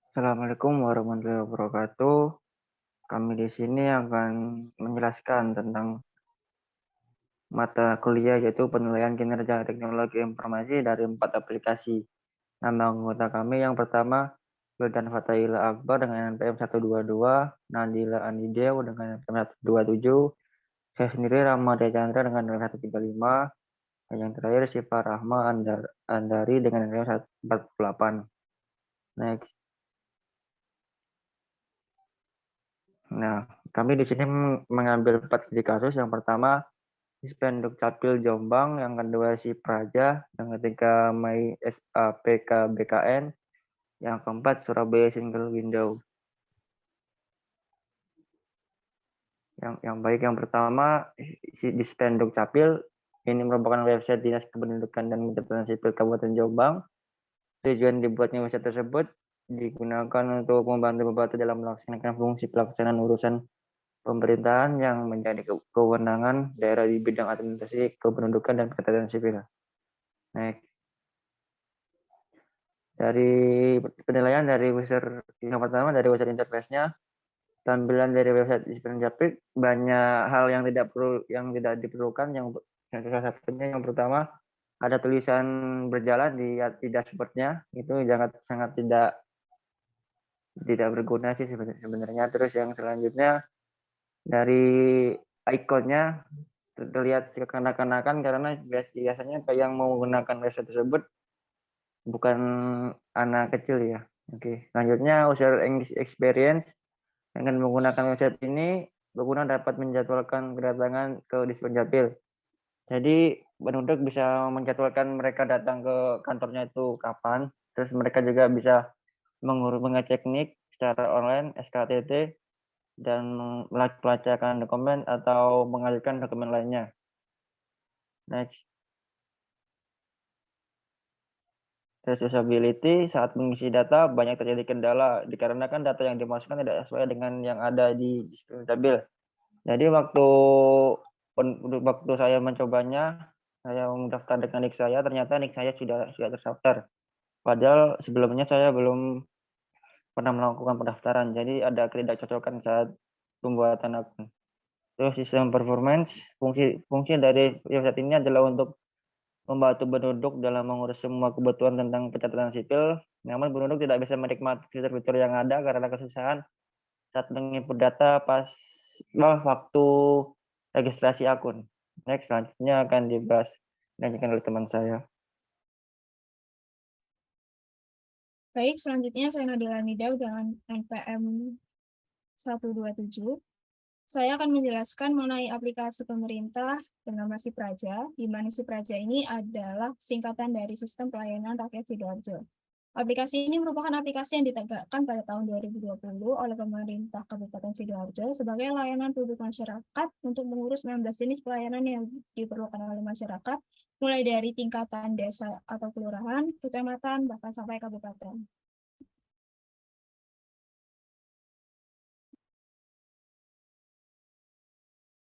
Assalamualaikum warahmatullahi wabarakatuh. Kami di sini akan menjelaskan tentang mata kuliah yaitu penilaian kinerja teknologi informasi dari 4 aplikasi. Nama anggota kami yang pertama Wildan Fatahila Akbar dengan NPM 122, Nadila Anideu dengan NPM 127, saya sendiri Ramadhan Chandra dengan NPM 135, dan yang terakhir Syifa Rahma Andari dengan NPM 148. Next. Nah, kami di sini mengambil 4 studi kasus. Yang pertama Dispenduk Capil Jombang, yang kedua si Praja, yang ketiga Mei SAPK BKN, yang keempat Surabaya Single Window. Yang baik yang pertama si Dispenduk Capil, ini merupakan website Dinas Kependudukan dan Catatan Sipil Kabupaten Jombang. Tujuan dibuatnya website tersebut digunakan untuk membantu bupati dalam melaksanakan fungsi pelaksanaan urusan pemerintahan yang menjadi kewenangan daerah di bidang administrasi kependudukan dan catatan sipil. Next. Dari penilaian dari user yang pertama dari user interface-nya, tampilan dari website Dispenduk Capil banyak hal yang tidak diperlukan. Yang salah satunya yang pertama ada tulisan berjalan di dashboard-nya, itu sangat tidak berguna sih sebenarnya. Terus yang selanjutnya dari ikonnya terlihat kekanak-kanakan karena biasanya yang menggunakan website tersebut bukan anak kecil ya. Oke, selanjutnya user experience dengan menggunakan website ini pengguna dapat menjadwalkan kedatangan ke Dispenduk Capil. Jadi penduduk bisa menjadwalkan mereka datang ke kantornya itu kapan. Terus mereka juga bisa mengecek NIK secara online, SKTT, dan pelacakan dokumen atau mengajukan dokumen lainnya. Next. Usability saat mengisi data banyak terjadi kendala dikarenakan data yang dimasukkan tidak sesuai dengan yang ada di Dispenduk Capil. Jadi waktu saya mencobanya, saya mendaftar dengan NIK saya, ternyata NIK saya sudah terdaftar. Padahal sebelumnya saya belum pernah melakukan pendaftaran, jadi ada ketidakcocokan saat pembuatan akun. Terus sistem performance, fungsi dari website ini adalah untuk membantu penduduk dalam mengurus semua kebutuhan tentang pencatatan sipil. Namun penduduk tidak bisa menikmati fitur-fitur yang ada karena kesusahan saat menginput data pas waktu registrasi akun. Next, selanjutnya akan dibahas dilanjutkan oleh teman saya. Baik, selanjutnya saya Nadila Nidau dengan NPM 127. Saya akan menjelaskan mengenai aplikasi pemerintah bernama Sipraja, di mana Sipraja ini adalah singkatan dari Sistem Pelayanan Rakyat Sidoarjo. Aplikasi ini merupakan aplikasi yang ditegakkan pada tahun 2020 oleh pemerintah Kabupaten Sidoarjo sebagai layanan publik masyarakat untuk mengurus 16 jenis pelayanan yang diperlukan oleh masyarakat, mulai dari tingkatan desa atau kelurahan, kecamatan, bahkan sampai kabupaten.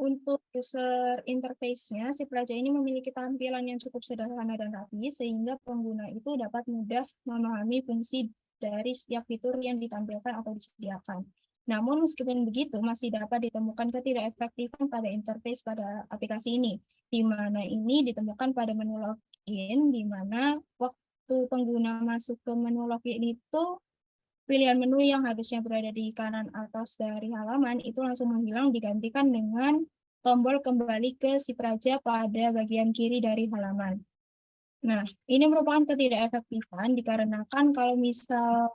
Untuk user interface-nya, si pelajar ini memiliki tampilan yang cukup sederhana dan rapi, sehingga pengguna itu dapat mudah memahami fungsi dari setiap fitur yang ditampilkan atau disediakan. Namun, meskipun begitu, masih dapat ditemukan ketidakefektifan pada interface pada aplikasi ini, di mana ini ditemukan pada menu login, di mana waktu pengguna masuk ke menu login itu pilihan menu yang harusnya berada di kanan atas dari halaman itu langsung menghilang digantikan dengan tombol kembali ke si praja pada bagian kiri dari halaman. Nah, ini merupakan ketidakefektifan dikarenakan kalau misal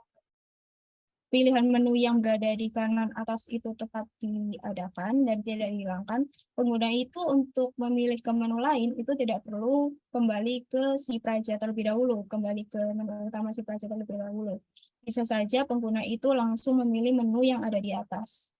pilihan menu yang berada di kanan atas itu tetap diadakan dan tidak dihilangkan, pengguna itu untuk memilih ke menu lain itu tidak perlu kembali ke si praja terlebih dahulu, kembali ke menu utama si praja terlebih dahulu. Bisa saja pengguna itu langsung memilih menu yang ada di atas.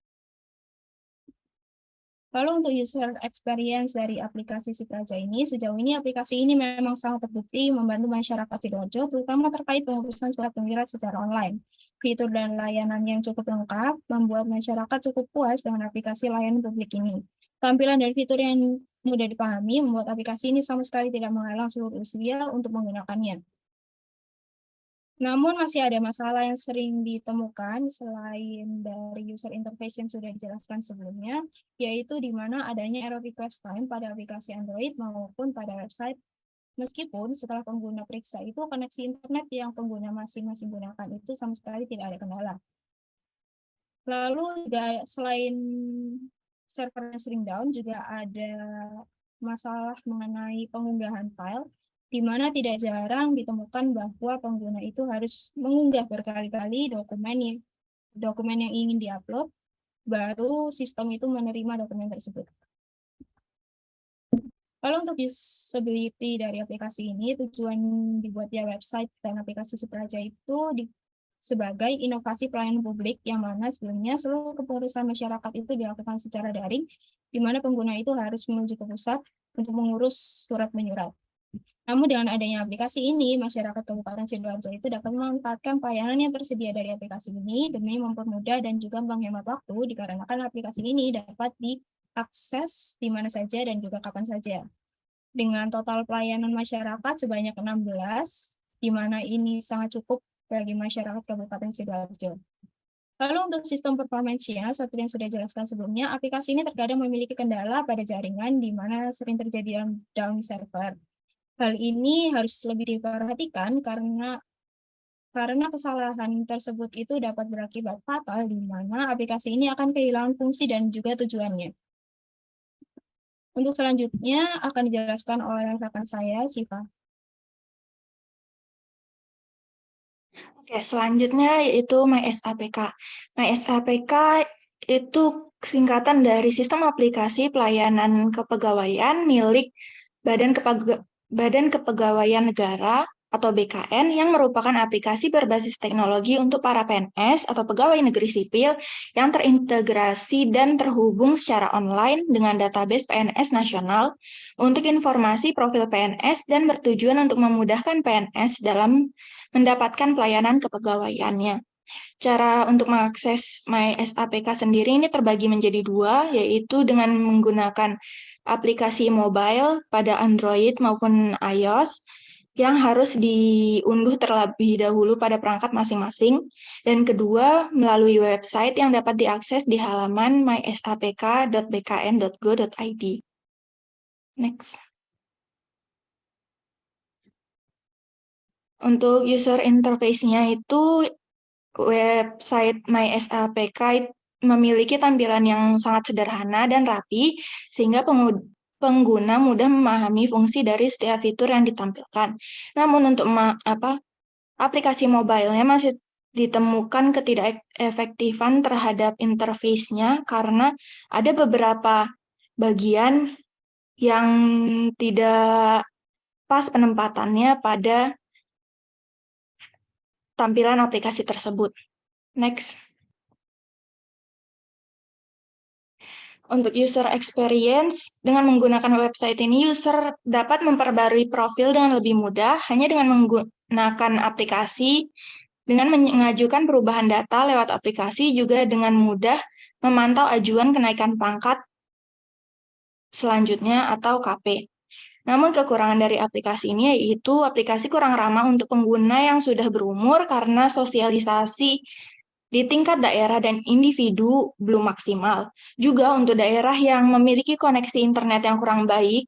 Lalu untuk user experience dari aplikasi Sipraja ini, sejauh ini aplikasi ini memang sangat terbukti membantu masyarakat Sidoarjo, terutama terkait pengurusan surat pengiriman secara online. Fitur dan layanan yang cukup lengkap membuat masyarakat cukup puas dengan aplikasi layanan publik ini. Tampilan dan fitur yang mudah dipahami membuat aplikasi ini sama sekali tidak menghalang seluruh usia untuk menggunakannya. Namun masih ada masalah yang sering ditemukan selain dari user interface yang sudah dijelaskan sebelumnya, yaitu di mana adanya error request time pada aplikasi Android maupun pada website. Meskipun setelah pengguna periksa itu koneksi internet yang pengguna masing-masing gunakan itu sama sekali tidak ada kendala. Lalu juga selain servernya sering down, juga ada masalah mengenai pengunggahan file, di mana tidak jarang ditemukan bahwa pengguna itu harus mengunggah berkali-kali dokumen yang ingin diupload, baru sistem itu menerima dokumen tersebut. Lalu untuk usability dari aplikasi ini, tujuan dibuatnya website dan aplikasi Supraja itu sebagai inovasi pelayanan publik yang mana sebelumnya seluruh kepengurusan masyarakat itu dilakukan secara daring, di mana pengguna itu harus menuju ke pusat untuk mengurus surat menyurat. Namun dengan adanya aplikasi ini, masyarakat Kabupaten Sidoarjo itu dapat memanfaatkan pelayanan yang tersedia dari aplikasi ini demi mempermudah dan juga menghemat waktu, dikarenakan aplikasi ini dapat diakses di mana saja dan juga kapan saja. Dengan total pelayanan masyarakat sebanyak 16, di mana ini sangat cukup bagi masyarakat Kabupaten Sidoarjo. Lalu untuk sistem performance-nya, seperti yang sudah dijelaskan sebelumnya, aplikasi ini terkadang memiliki kendala pada jaringan di mana sering terjadi down server. Hal ini harus lebih diperhatikan karena kesalahan tersebut itu dapat berakibat fatal di mana aplikasi ini akan kehilangan fungsi dan juga tujuannya. Untuk selanjutnya akan dijelaskan oleh rekan saya, Siva. Oke, selanjutnya yaitu MySAPK. MySAPK itu singkatan dari Sistem Aplikasi Pelayanan Kepegawaian milik Badan Kepegawaian Negara atau BKN yang merupakan aplikasi berbasis teknologi untuk para PNS atau pegawai negeri sipil yang terintegrasi dan terhubung secara online dengan database PNS nasional untuk informasi profil PNS dan bertujuan untuk memudahkan PNS dalam mendapatkan pelayanan kepegawaiannya. Cara untuk mengakses MySAPK sendiri ini terbagi menjadi dua, yaitu dengan menggunakan aplikasi mobile pada Android maupun iOS yang harus diunduh terlebih dahulu pada perangkat masing-masing. Dan kedua, melalui website yang dapat diakses di halaman mysapk.bkn.go.id. Next. Untuk user interface-nya itu website MySAPK memiliki tampilan yang sangat sederhana dan rapi, sehingga pengguna mudah memahami fungsi dari setiap fitur yang ditampilkan. Namun untuk aplikasi mobile-nya masih ditemukan ketidakefektifan terhadap interface-nya karena ada beberapa bagian yang tidak pas penempatannya pada tampilan aplikasi tersebut. Next. Untuk user experience, dengan menggunakan website ini, user dapat memperbarui profil dengan lebih mudah hanya dengan menggunakan aplikasi, dengan mengajukan perubahan data lewat aplikasi, juga dengan mudah memantau ajuan kenaikan pangkat selanjutnya atau KP. Namun kekurangan dari aplikasi ini yaitu aplikasi kurang ramah untuk pengguna yang sudah berumur karena sosialisasi di tingkat daerah dan individu belum maksimal. Juga untuk daerah yang memiliki koneksi internet yang kurang baik,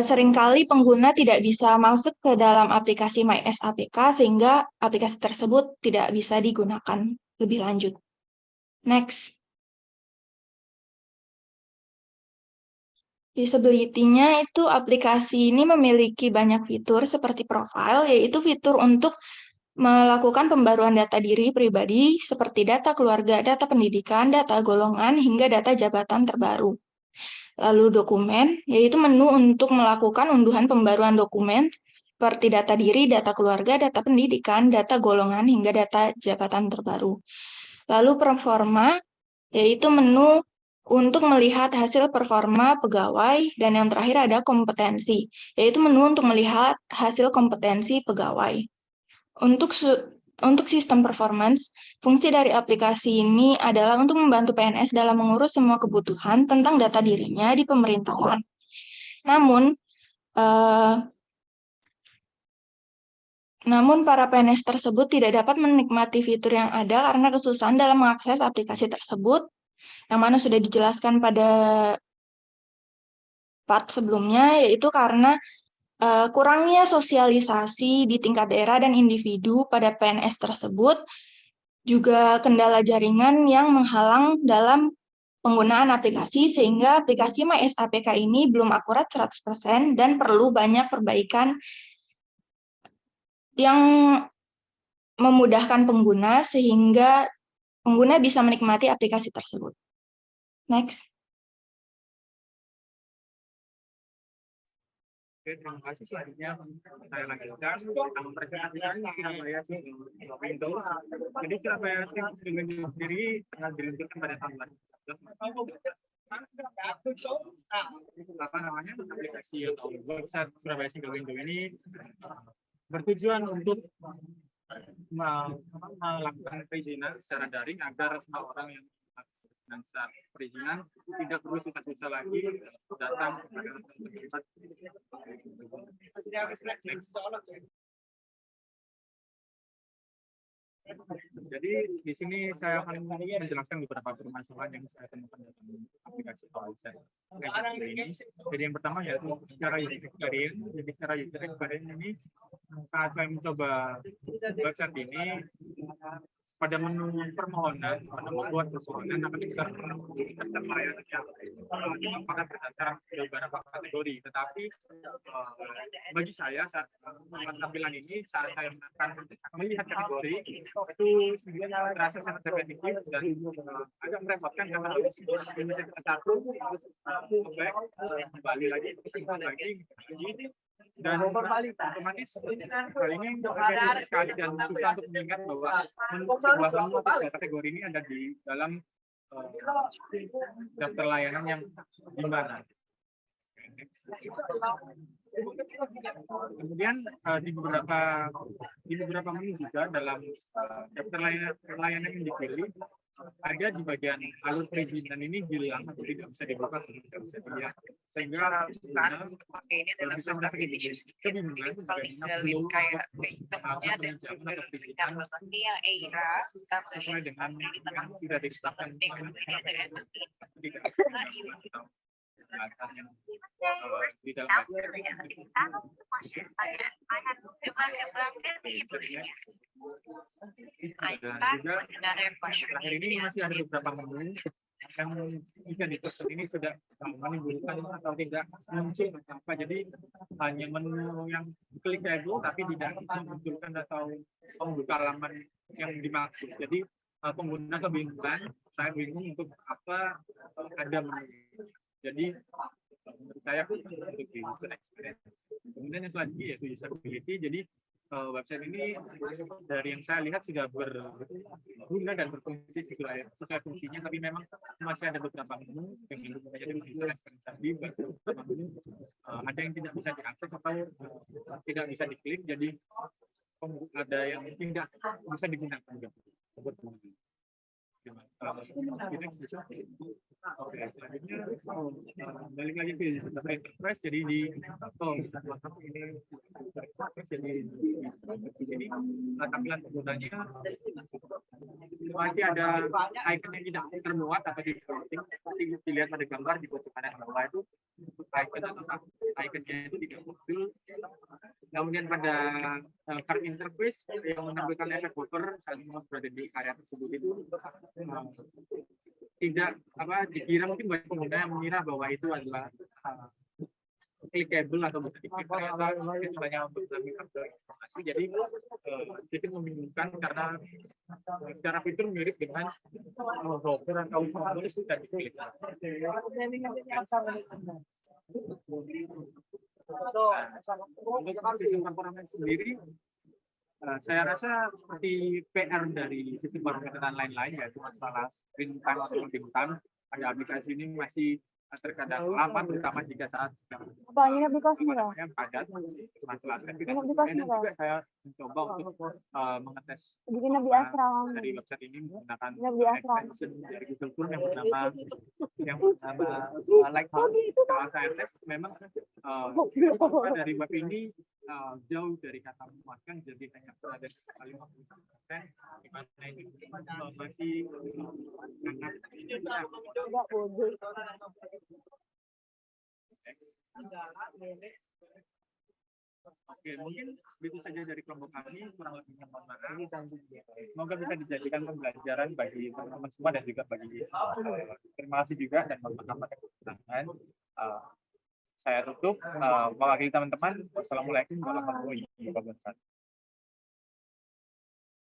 seringkali pengguna tidak bisa masuk ke dalam aplikasi MySAPK sehingga aplikasi tersebut tidak bisa digunakan lebih lanjut. Next. Usability-nya itu aplikasi ini memiliki banyak fitur seperti profile, yaitu fitur untuk melakukan pembaruan data diri pribadi seperti data keluarga, data pendidikan, data golongan, hingga data jabatan terbaru. Lalu dokumen, yaitu menu untuk melakukan unduhan pembaruan dokumen seperti data diri, data keluarga, data pendidikan, data golongan, hingga data jabatan terbaru. Lalu performa, yaitu menu untuk melihat hasil performa pegawai, dan yang terakhir ada kompetensi, yaitu menu untuk melihat hasil kompetensi pegawai. Untuk sistem performance, fungsi dari aplikasi ini adalah untuk membantu PNS dalam mengurus semua kebutuhan tentang data dirinya di pemerintahan. Namun, Namun para PNS tersebut tidak dapat menikmati fitur yang ada karena kesusahan dalam mengakses aplikasi tersebut, yang mana sudah dijelaskan pada part sebelumnya, yaitu karena kurangnya sosialisasi di tingkat daerah dan individu pada PNS tersebut, juga kendala jaringan yang menghalang dalam penggunaan aplikasi, sehingga aplikasi MySAPK ini belum akurat 100% dan perlu banyak perbaikan yang memudahkan pengguna sehingga pengguna bisa menikmati aplikasi tersebut. Next. Oke, terima kasih. Selanjutnya saya lanjutkan tentang presentasikan Surabaya Single Window. Jadi Surabaya Single Window sendiri diluncurkan pada tahun 2019. Apa namanya, aplikasi atau website Surabaya Single Window ini bertujuan untuk melakukan perizinan secara daring agar semua orang yang dan saat perizinan tidak perlu susah-susah lagi datang kepada tempat. Jadi di sini saya akan menjelaskan beberapa permasalahan yang saya temukan dalam aplikasi website ini. Jadi yang pertama yaitu secara user experience. Jadi secara user experience ini saat saya mencoba website ini, pada menu permohonan, pada membuat permohonan akan kita layanan yang dilakukan berdasarkan beberapa kategori. Tetapi bagi saya saat tampilan ini, saat saya akan melihat kategori itu sebenarnya terasa sangat repetitif dan agak merepotkan karena harus mencari satu terus kembali lagi dan otomatis hal ini repetitif sekali dan susah untuk mengingat bahwa sebuah menu atau kategori ini ada di dalam daftar layanan yang di mana. Kemudian di beberapa menu juga dalam daftar layanan yang dipilih ada di bagian alur perizinan ini hilang atau tidak bisa dibuka, tidak bisa dilihat, sehingga ini dalam bisa program issues kebingungan paling dalam kayak temannya dan juga berikan seperti yang Eira sesuai dengan yang sudah ditetapkan di dalam terakhir ini masih ada beberapa menu yang jika ditekan ini sudah menimbulkan atau tidak muncul apa, jadi hanya menu yang clickable tapi tidak memunculkan atau membuka halaman yang dimaksud. Jadi pengguna kebingungan, saya bingung untuk apa ada menu. Jadi menurut saya untuk user experience. Kemudian yang selanjutnya yaitu usability. Jadi website ini dari yang saya lihat sudah berguna dan berfungsi sesuai fungsinya, tapi memang masih ada beberapa menu yang menjadi user experience tadi. Beberapa menu ada yang tidak bisa diakses atau tidak bisa diklik, jadi ada yang tidak bisa digunakan juga. Oke, selanjutnya balik lagi ke interface. Jadi di jadi di sini tampilan penggunanya masih ada icon yang tidak termuat atau di floating. Seperti dilihat pada gambar di pojok kanan bawah itu iconnya itu tidak muncul. Kemudian pada card interface yang menampilkan efek hover saat mouse berada di area tersebut itu tidak dikira, mungkin banyak pengguna yang mengira bahwa itu adalah clickable atau bisa diklik, ternyata itu banyak informasi, jadi sedikit membingungkan karena secara fitur mirip dengan hover atau hover sudah diklik. Untuk sistem performance sendiri, saya rasa seperti PR dari sistem performance lain-lain, yaitu masalah screen time atau loading time pada aplikasi ini masih terkadang lama, terutama jika saat padat masalah traffic. Dan juga saya mencoba untuk mengetes dari website ini menggunakan extension dari Google Chrome yang bernama Lighthouse. Setelah saya tes, memang dari web ini jauh dari kata memuaskan, jadi hanya berada di 50%, di mana ini masih Oke, mungkin begitu saja dari kelompok kami, kurang lebihnya mohon maaf. Semoga bisa dijadikan pembelajaran bagi teman-teman semua dan juga bagi terima kasih juga dan mohon maaf pada kekurangan. Saya tutup, mewakili teman-teman. Wassalamualaikum warahmatullahi wabarakatuh.